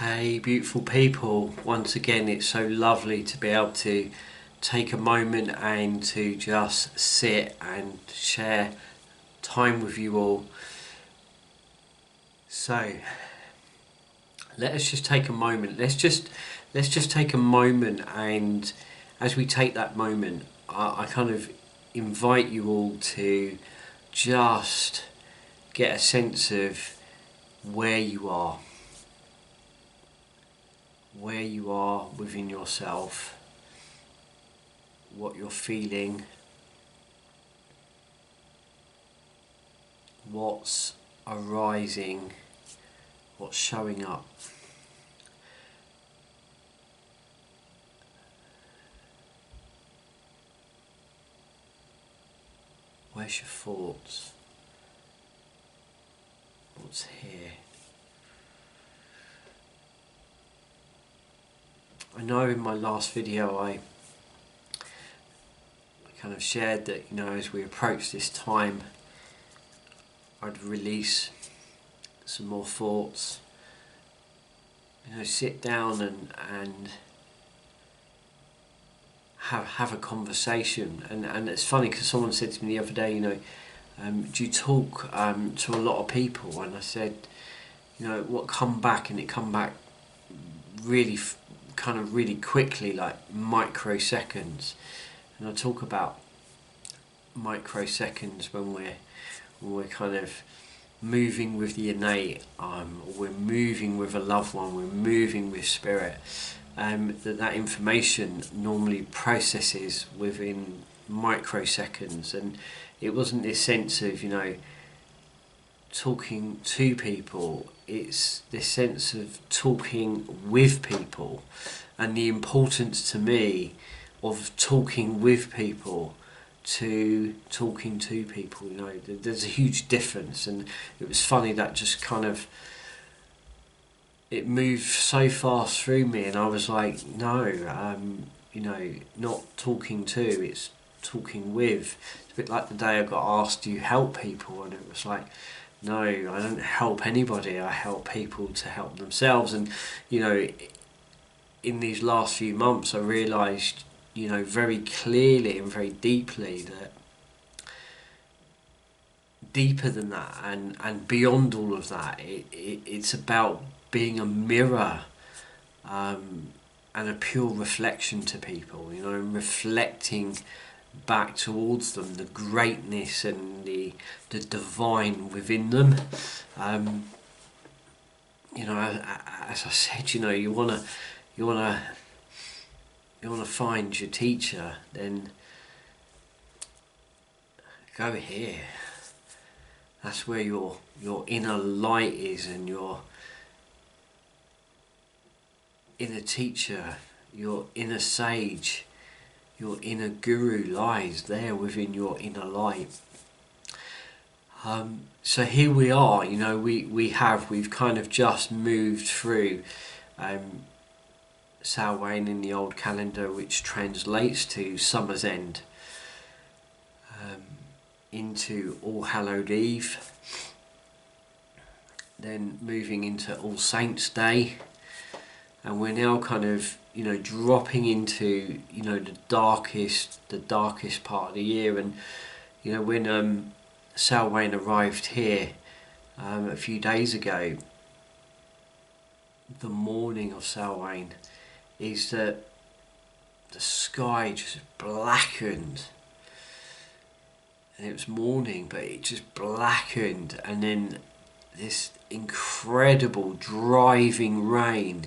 Hey beautiful people, once again it's so lovely to be able to take a moment and to just sit and share time with you all. So let us just take a moment, let's just take a moment, and as we take that moment I kind of invite you all to just get a sense of where you are within yourself, what you're feeling, what's arising, what's showing up. Where's your thoughts? What's here? I know in my last video I kind of shared that, as we approach this time I'd release some more thoughts, sit down and have a conversation. And it's funny because someone said to me the other day, do you talk to a lot of people? And I said, what come back, and it come back really kind of really quickly, like microseconds. And I talk about microseconds when we're kind of moving with the innate, we're moving with a loved one, we're moving with spirit, that information normally processes within microseconds. And it wasn't this sense of talking to people, it's this sense of talking with people, and the importance to me of talking with people to talking to people. There's a huge difference. And it was funny that just kind of it moved so fast through me, and I was like, no, not talking to, it's talking with. It's a bit like the day I got asked, do you help people? And it was like, no, I don't help anybody, I help people to help themselves. And in these last few months I realised very clearly and very deeply that deeper than that, and beyond all of that, it's about being a mirror, and a pure reflection to people, and reflecting back towards them the greatness and the divine within them. As I said, you wanna find your teacher, then go here. That's where your inner light is, and your inner teacher, your inner sage, your inner guru lies there within your inner light. So here we are, we've kind of just moved through Samhain in the old calendar, which translates to Summer's End, into All Hallowed Eve, then moving into All Saints Day, and we're now kind of dropping into the darkest part of the year. And when Samhain arrived here a few days ago, the morning of Samhain, is that the sky just blackened, and it was morning but it just blackened, and then this incredible driving rain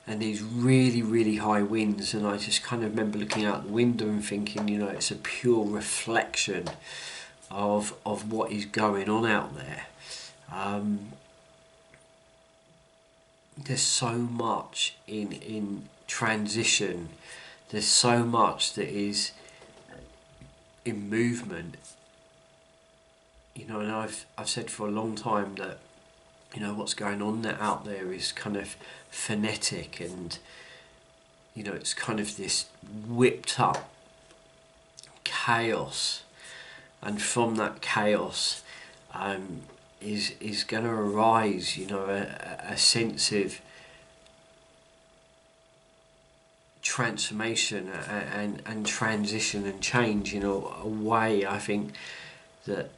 and these really, really high winds. And I just kind of remember looking out the window and thinking, it's a pure reflection of what is going on out there. There's so much in transition, there's so much that is in movement, and I've said for a long time that what's going on out there is kind of phonetic, and it's kind of this whipped up chaos, and from that chaos is going to arise a sense of transformation and transition and change in a way. I think that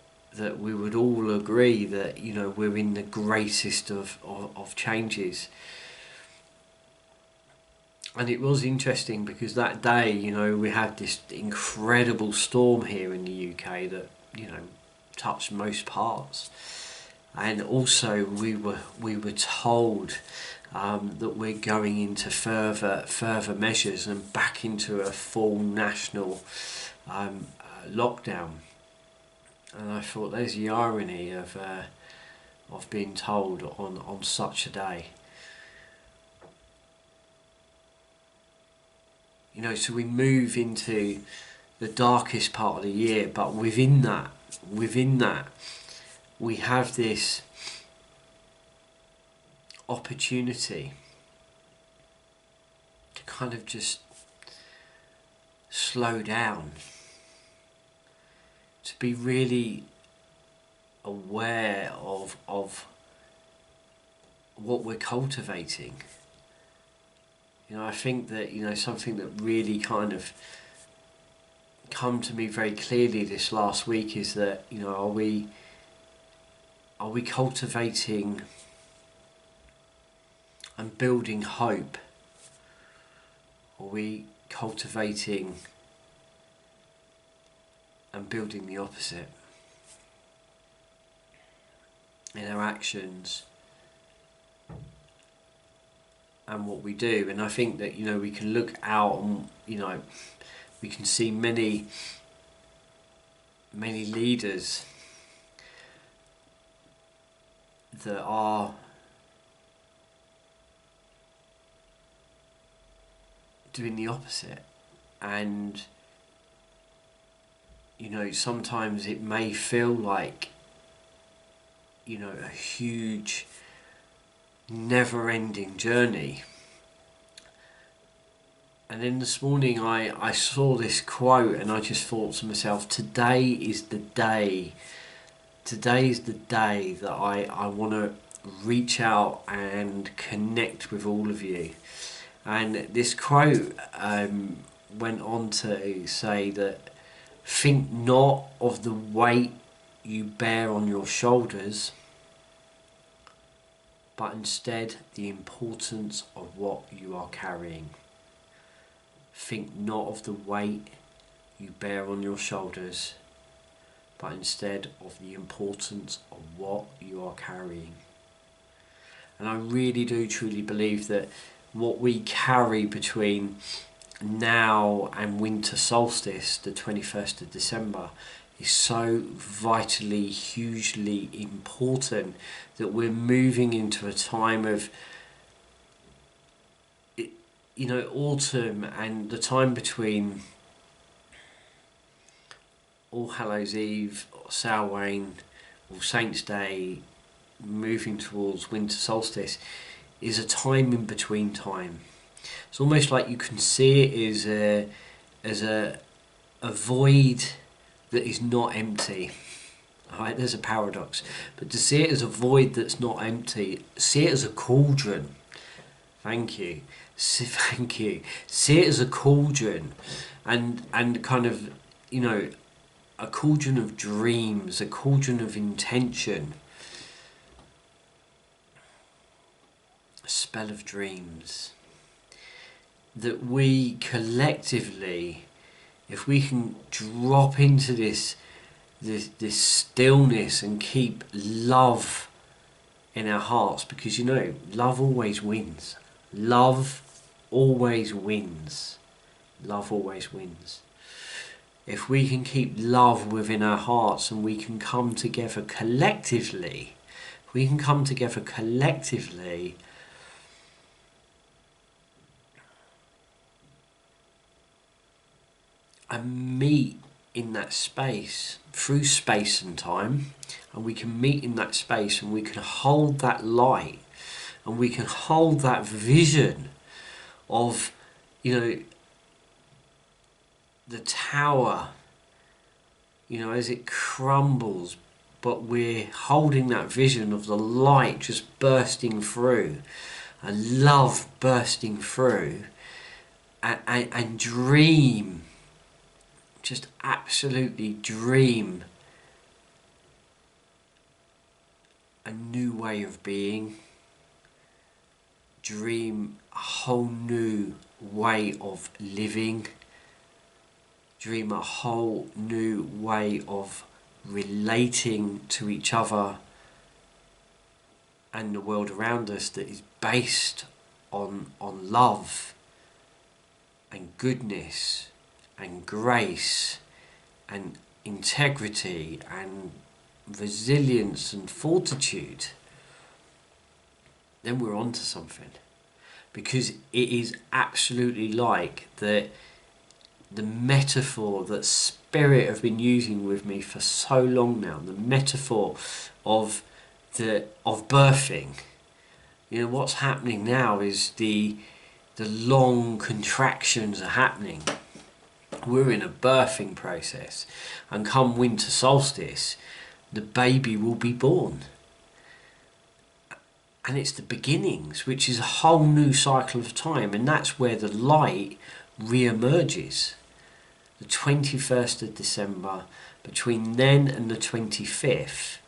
we would all agree that, you know, we're in the greatest of changes. And it was interesting because that day, you know, we had this incredible storm here in the UK that, you know, touched most parts. And also we were told that we're going into further measures and back into a full national lockdown. And I thought, there's the irony of being told on such a day. You know, so we move into the darkest part of the year, but within that, we have this opportunity to kind of just slow down, to be really aware of what we're cultivating. You know, I think that, you know, something that really kind of come to me very clearly this last week is that, you know, are we cultivating and building hope? Are we cultivating and building the opposite in our actions and what we do? And I think that, you know, we can look out and, you know, we can see many leaders that are doing the opposite. And, you know, sometimes it may feel like, you know, a huge never-ending journey. And then this morning I saw this quote and I just thought to myself, today is the day that I want to reach out and connect with all of you. And this quote went on to say that, think not of the weight you bear on your shoulders, but instead the importance of what you are carrying. Think not of the weight you bear on your shoulders, but instead of the importance of what you are carrying. And I really do truly believe that what we carry between now and winter solstice, the 21st of December, is so vitally, hugely important, that we're moving into a time of, you know, autumn and the time between All Hallows Eve, Samhain, All Saints Day, moving towards winter solstice, is a time in between time. It's almost like you can see it as a void that is not empty. Alright, there's a paradox. But to see it as a void that's not empty, see it as a cauldron. Thank you. Thank you. See it as a cauldron, and kind of, you know, a cauldron of dreams, a cauldron of intention, a spell of dreams. That we collectively, if we can drop into this stillness and keep love in our hearts, because, you know, love always wins. Love always wins. Love always wins. If we can keep love within our hearts and we can come together collectively, and meet in that space through space and time, and we can meet in that space and we can hold that light and we can hold that vision of, you know, the tower, you know, as it crumbles, but we're holding that vision of the light just bursting through and love bursting through, and dream, just absolutely dream a new way of being, dream a whole new way of living, dream a whole new way of relating to each other and the world around us that is based on love and goodness and grace and integrity and resilience and fortitude, then we're onto something. Because it is absolutely like the metaphor that Spirit have been using with me for so long now, the metaphor of birthing. You know, what's happening now is the long contractions are happening. We're in a birthing process, and come winter solstice, the baby will be born. And it's the beginnings, which is a whole new cycle of time, and that's where the light re-emerges. The 21st of December, between then and the 25th,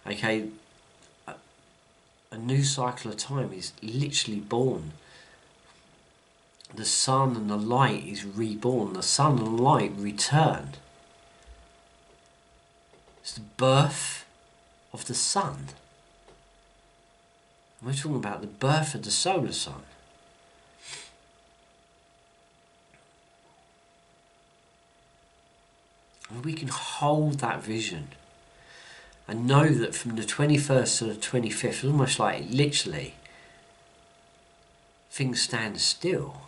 okay, a new cycle of time is literally born. The sun and the light is reborn. The sun and the light return. It's the birth of the sun. We're talking about the birth of the solar sun. And we can hold that vision and know that from the 21st to the 25th, it's almost like literally things stand still.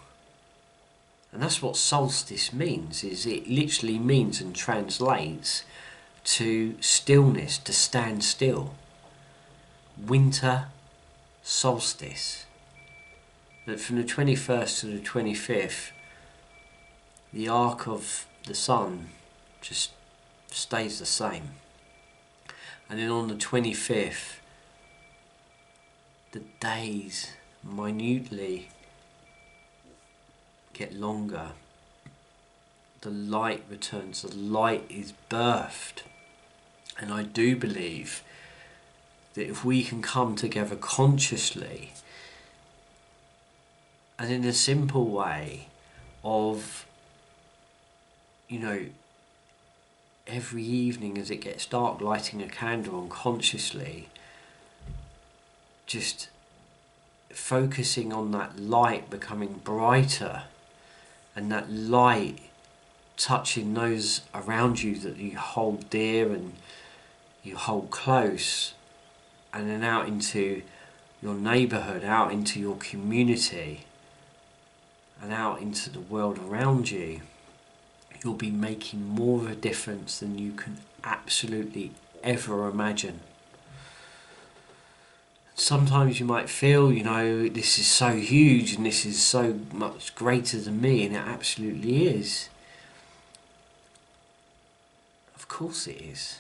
And that's what solstice means, is it literally means and translates to stillness, to stand still. Winter solstice. That from the 21st to the 25th, the arc of the sun just stays the same. And then on the 25th, the days minutely get longer. The light returns, the light is birthed. And I do believe that if we can come together consciously and in a simple way of, you know, every evening as it gets dark, lighting a candle and consciously just focusing on that light becoming brighter and that light touching those around you that you hold dear and you hold close, and then out into your neighbourhood, out into your community and out into the world around you, you'll be making more of a difference than you can absolutely ever imagine. Sometimes you might feel, you know, this is so huge and this is so much greater than me, and it absolutely is. Of course it is.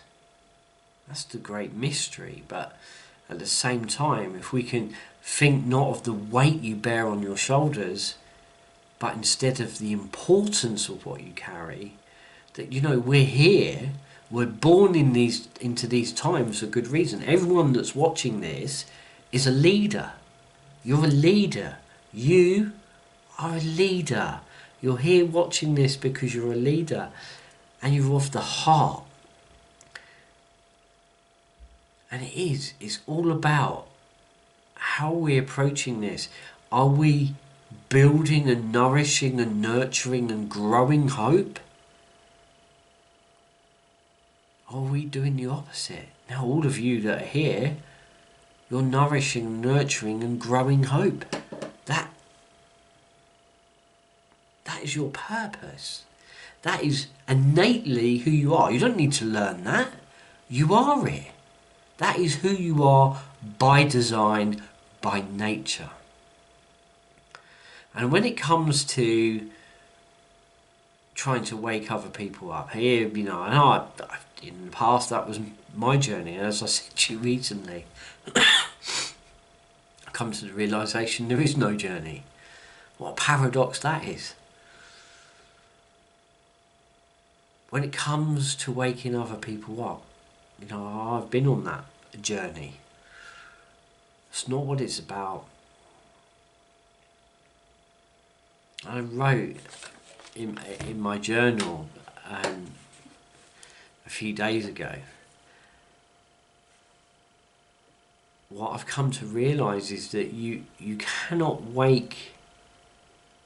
That's the great mystery. But at the same time, if we can think not of the weight you bear on your shoulders, but instead of the importance of what you carry, that, you know, we're here, we're born into these times for good reason. Everyone that's watching this is a leader. You're a leader. You are a leader. You're here watching this because you're a leader and you're of the heart. And it's all about how we're approaching this. Are we building and nourishing and nurturing and growing hope? Or are we doing the opposite? Now all of you that are here, you're nourishing, nurturing and growing hope. That is your purpose. That is innately who you are. You don't need to learn that. You are it. That is who you are by design, by nature. And when it comes to trying to wake other people up, here, you know, I know in the past that was my journey, and as I said to you recently, I come to the realisation there is no journey. What a paradox that is. When it comes to waking other people up, you know, I've been on that journey. It's not what it's about. I wrote in my journal a few days ago, what I've come to realise is that you cannot wake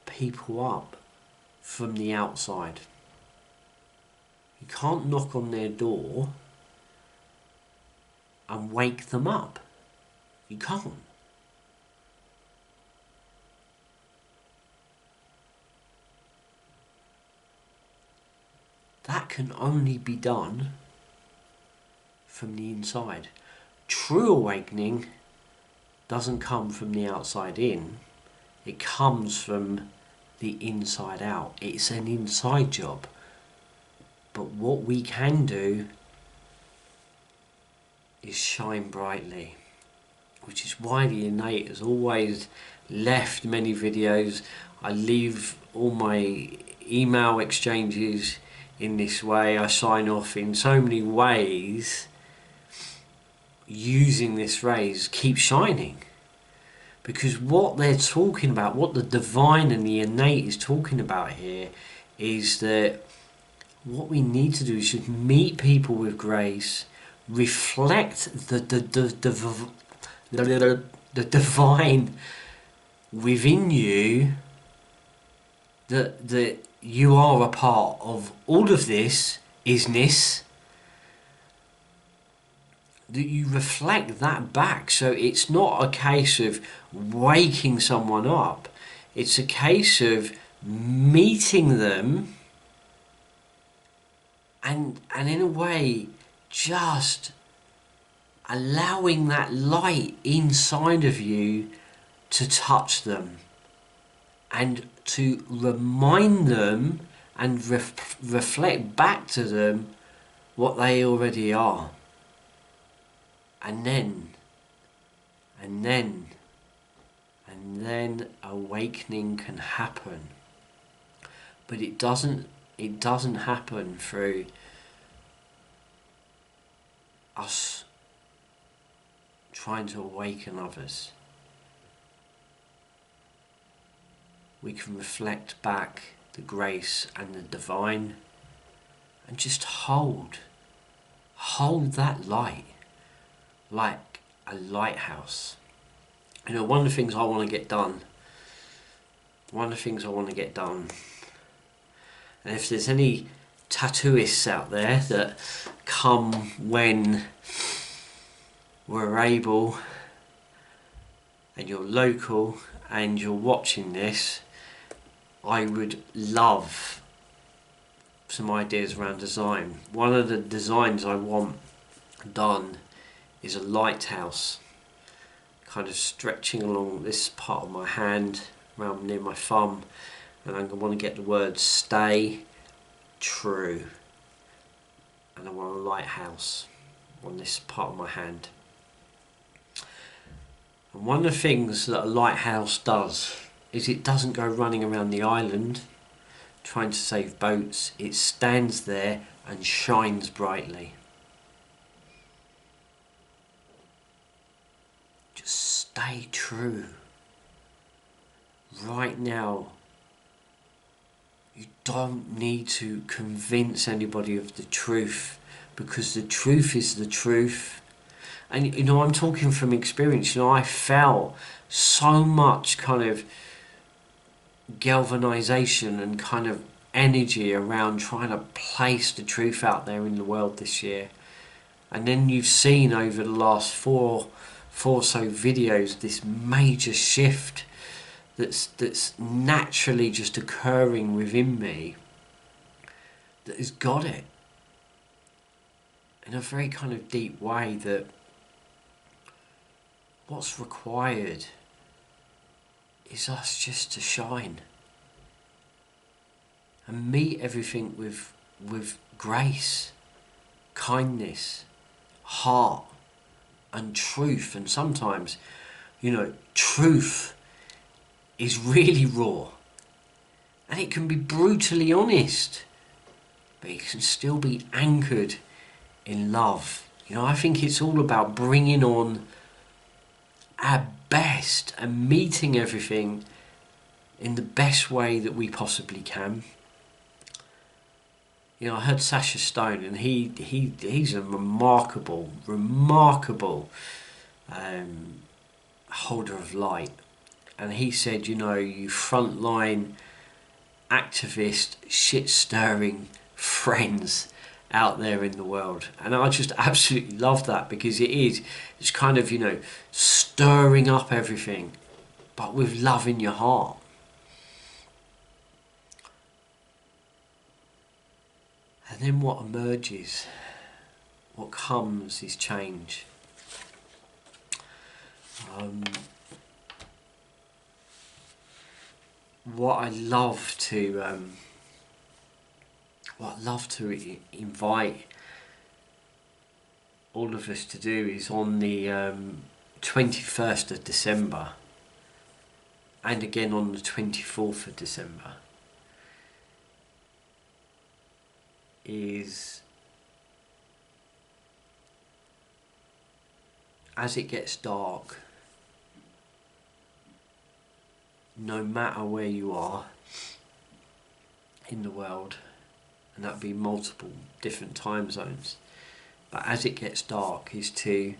people up from the outside. You can't knock on their door and wake them up. You can't. That can only be done from the inside. True awakening doesn't come from the outside in. It comes from the inside out. It's an inside job. But what we can do is shine brightly, which is why the innate has always left many videos. I leave all my email exchanges in this way. I sign off in so many ways using this phrase, keep shining. Because what they're talking about, what the divine and the innate is talking about here, is that what we need to do is just meet people with grace, reflect the divine within you, that you are a part of all of this isness, that you reflect that back. So it's not a case of waking someone up, it's a case of meeting them and in a way just allowing that light inside of you to touch them and to remind them and reflect back to them what they already are. And then awakening can happen. But it doesn't happen through us trying to awaken others. We can reflect back the grace and the divine and just hold that light like a lighthouse. You know, one of the things I want to get done, and if there's any tattooists out there that come when we're able, and you're local and you're watching this, I would love some ideas around design. One of the designs I want done is a lighthouse, kind of stretching along this part of my hand, around near my thumb, and I want to get the word stay true, and I want a lighthouse on this part of my hand. And one of the things that a lighthouse does is it doesn't go running around the island trying to save boats. It stands there and shines brightly. Just stay true. Right now, you don't need to convince anybody of the truth, because the truth is the truth. And you know, I'm talking from experience. You know, I felt so much kind of galvanization and kind of energy around trying to place the truth out there in the world this year. And then you've seen over the last four or so videos this major shift that's naturally just occurring within me, that has got it in a very kind of deep way, that what's required is us just to shine and meet everything with grace, kindness, heart and truth. And sometimes, you know, truth is really raw, and it can be brutally honest, but it can still be anchored in love. I think it's all about bringing on our best and meeting everything in the best way that we possibly can. I heard Sasha Stone, and he's a remarkable holder of light. And he said, you frontline activist, shit-stirring friends out there in the world. And I just absolutely love that, because it's kind of, stirring up everything, but with love in your heart. And then what emerges, what comes, is change. What I love to invite all of us to do is on the 21st of December, and again on the 24th of December, is, as it gets dark, no matter where you are in the world, and that would be multiple different time zones, but as it gets dark, is to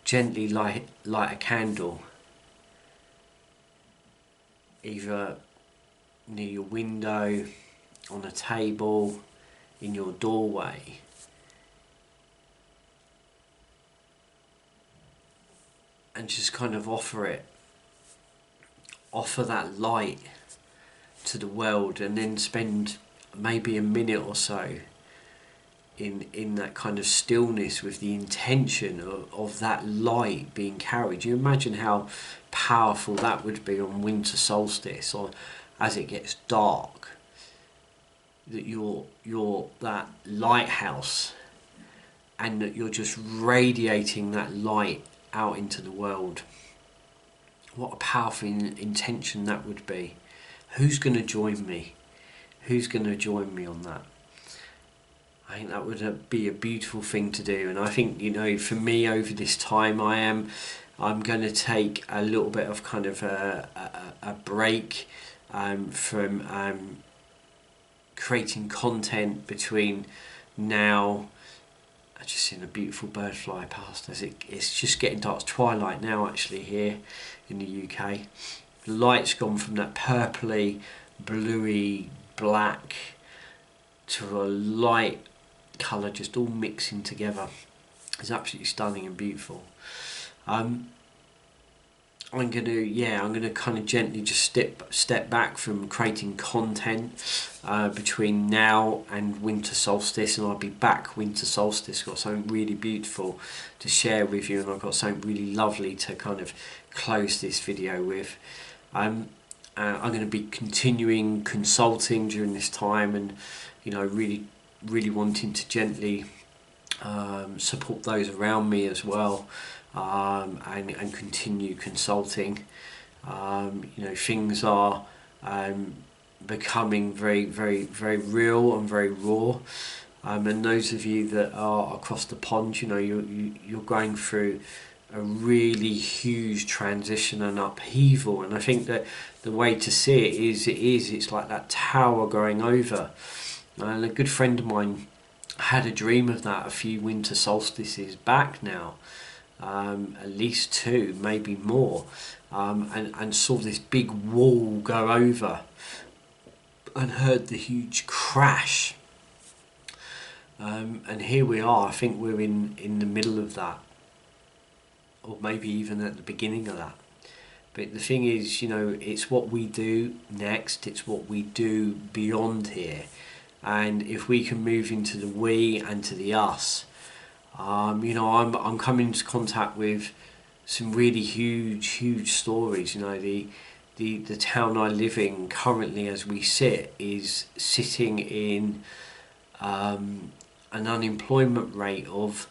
gently light a candle, either near your window, on a table, in your doorway, and just kind of offer that light to the world, and then spend maybe a minute or so in that kind of stillness, with the intention of that light being carried. You imagine how powerful that would be on winter solstice, or as it gets dark, that you're that lighthouse, and that you're just radiating that light out into the world. What a powerful intention that would be. Who's going to join me? Who's going to join me on that? I think that would be a beautiful thing to do. And I think, for me, over this time, I'm going to take a little bit of kind of a break from creating content between now. I just seen a beautiful bird fly past as it's just getting dark. It's twilight now, actually, here in the UK. The light's gone from that purpley, bluey, black to a light colour, just all mixing together. It's absolutely stunning and beautiful. I'm gonna kind of gently just step back from creating content between now and winter solstice, and I'll be back winter solstice. Got something really beautiful to share with you, and I've got something really lovely to kind of close this video with. I'm going to be continuing consulting during this time, and really wanting to gently support those around me as well. And continue consulting. Things are becoming very, very, very real and very raw. And those of you that are across the pond, you're going through a really huge transition and upheaval. And I think that the way to see it is it's like that tower going over. And a good friend of mine had a dream of that a few winter solstices back now. At least 2, maybe more, and saw this big wall go over, and heard the huge crash. And here we are. I think we're in the middle of that, or maybe even at the beginning of that. But the thing is, it's what we do next. It's what we do beyond here. And if we can move into the we and to the us, I'm coming into contact with some really huge stories. The town I live in currently, as we sit, is sitting in an unemployment rate of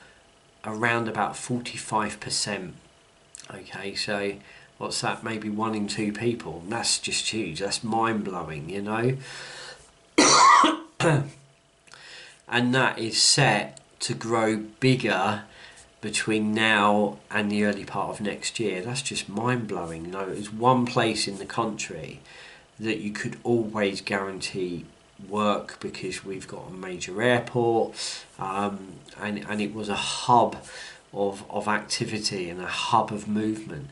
around about 45%. Okay, so what's that, maybe 1 in 2 people. And that's just huge. That's mind-blowing, you know. And that is set to grow bigger between now and the early part of next year. That's just mind-blowing. You know, it's one place in the country that you could always guarantee work because we've got a major airport, and it was a hub of activity and a hub of movement.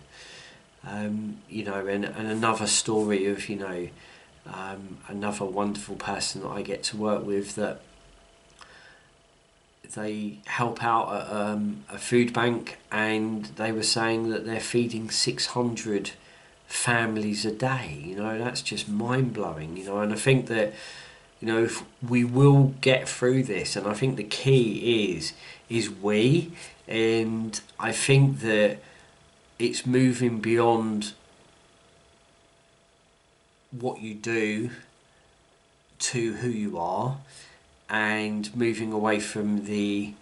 You know, and another story of, you know, another wonderful person that I get to work with, that they help out at a food bank, and they were saying that they're feeding 600 families a day. You know, that's just mind-blowing, you know. And I think that, you know, if we will get through this, and I think the key is we, and I think that it's moving beyond what you do to who you are, and moving away from the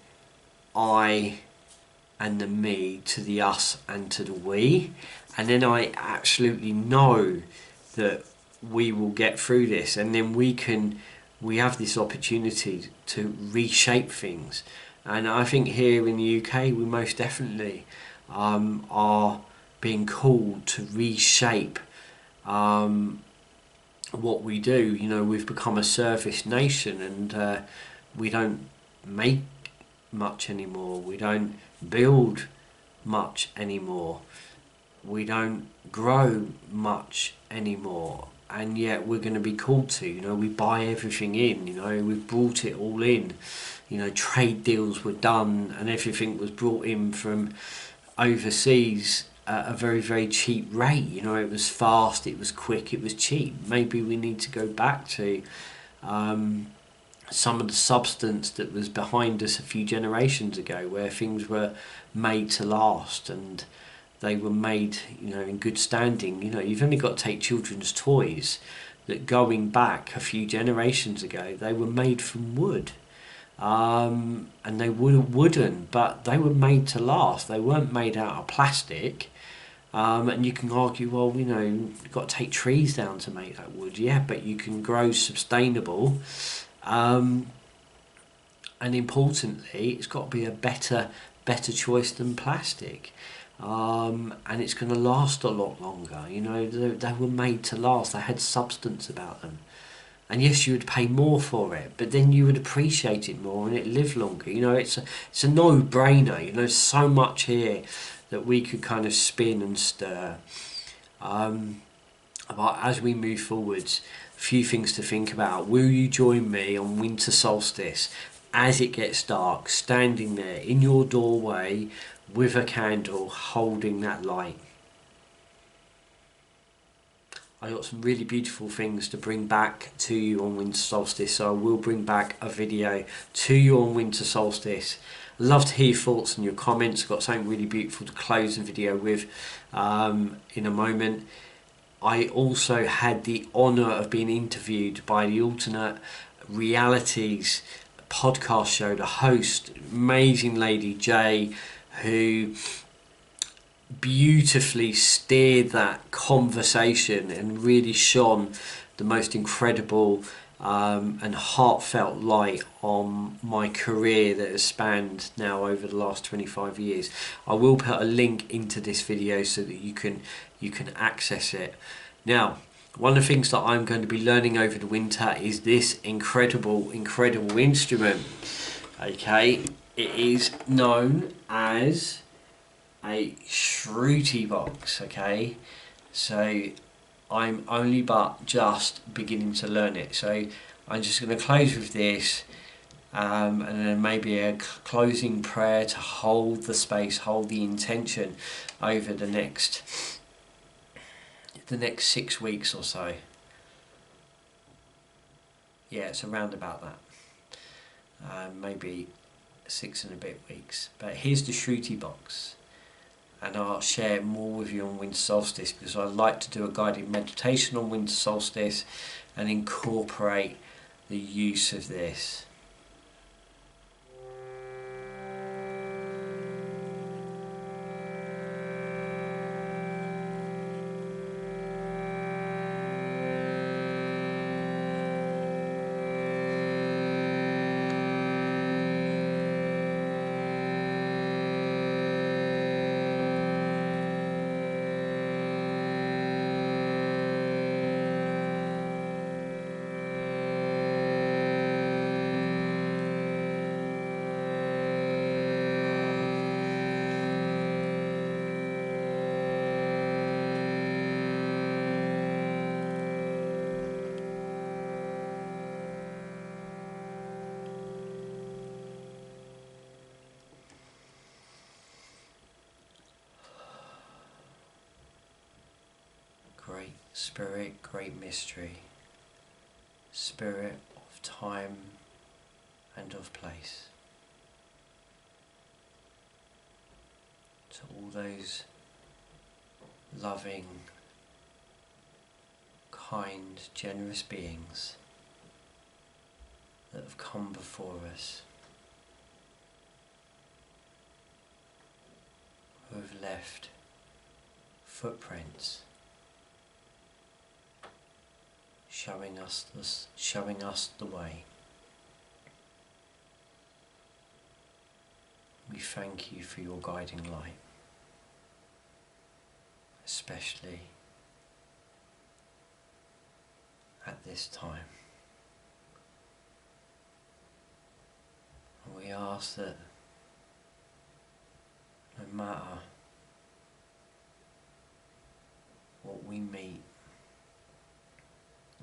I and the me to the us and to the we. And then I absolutely know that we will get through this, and then we have this opportunity to reshape things. And I think here in the UK we most definitely are being called to reshape what we do. You know, we've become a service nation, and we don't make much anymore. We don't build much anymore. We don't grow much anymore. And yet we're going to be called to, you know, we buy everything in, you know, we've brought it all in. You know, trade deals were done and everything was brought in from overseas at a very, very cheap rate. You know, it was fast, it was quick, it was cheap. Maybe we need to go back to some of the substance that was behind us a few generations ago, where things were made to last and they were made, you know, in good standing. You know, you've only got to take children's toys, that going back a few generations ago, they were made from wood. And they were wooden, but they were made to last. They weren't made out of plastic. And you can argue, well, you know, you've got to take trees down to make that wood. Yeah, but you can grow sustainable. And importantly, it's got to be a better choice than plastic. And it's going to last a lot longer. You know, they were made to last. They had substance about them. And yes, you would pay more for it, but then you would appreciate it more and it lived longer. You know, it's a no-brainer. You know, so much here that we could kind of spin and stir. But as we move forwards, a few things to think about. Will you join me on winter solstice as it gets dark, standing there in your doorway with a candle, holding that light? I got some really beautiful things to bring back to you on winter solstice, so I will bring back a video to you on winter solstice. Love to hear your thoughts and your comments. I've got something really beautiful to close the video with in a moment. I also had the honour of being interviewed by the Alternate Realities podcast show, the host, amazing lady Jay, who beautifully steered that conversation and really shone the most incredible and heartfelt light on my career that has spanned now over the last 25 years. I will put a link into this video so that you can access it. Now, one of the things that I'm going to be learning over the winter is this incredible instrument. Okay, it is known as a shruti box. Okay, so I'm only but just beginning to learn it, so I'm just going to close with this and then maybe a closing prayer to hold the space, hold the intention over the next 6 weeks or so. Yeah, it's around about that, maybe 6 and a bit weeks. But here's the shruti box, and I'll share more with you on winter solstice, because I like to do a guided meditation on winter solstice and incorporate the use of this. Great Spirit, Great Mystery, Spirit of time and of place. To all those loving, kind, generous beings that have come before us, who have left footprints showing us the way. We thank you for your guiding light, especially at this time. And we ask that no matter what we meet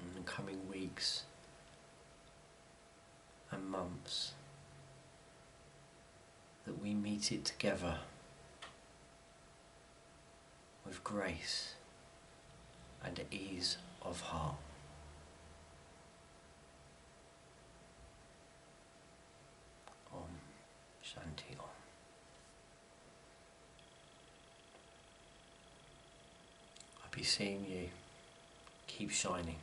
in the coming weeks and months, that we meet it together with grace and ease of heart. Om Shanti Om. I'll be seeing you. Keep shining.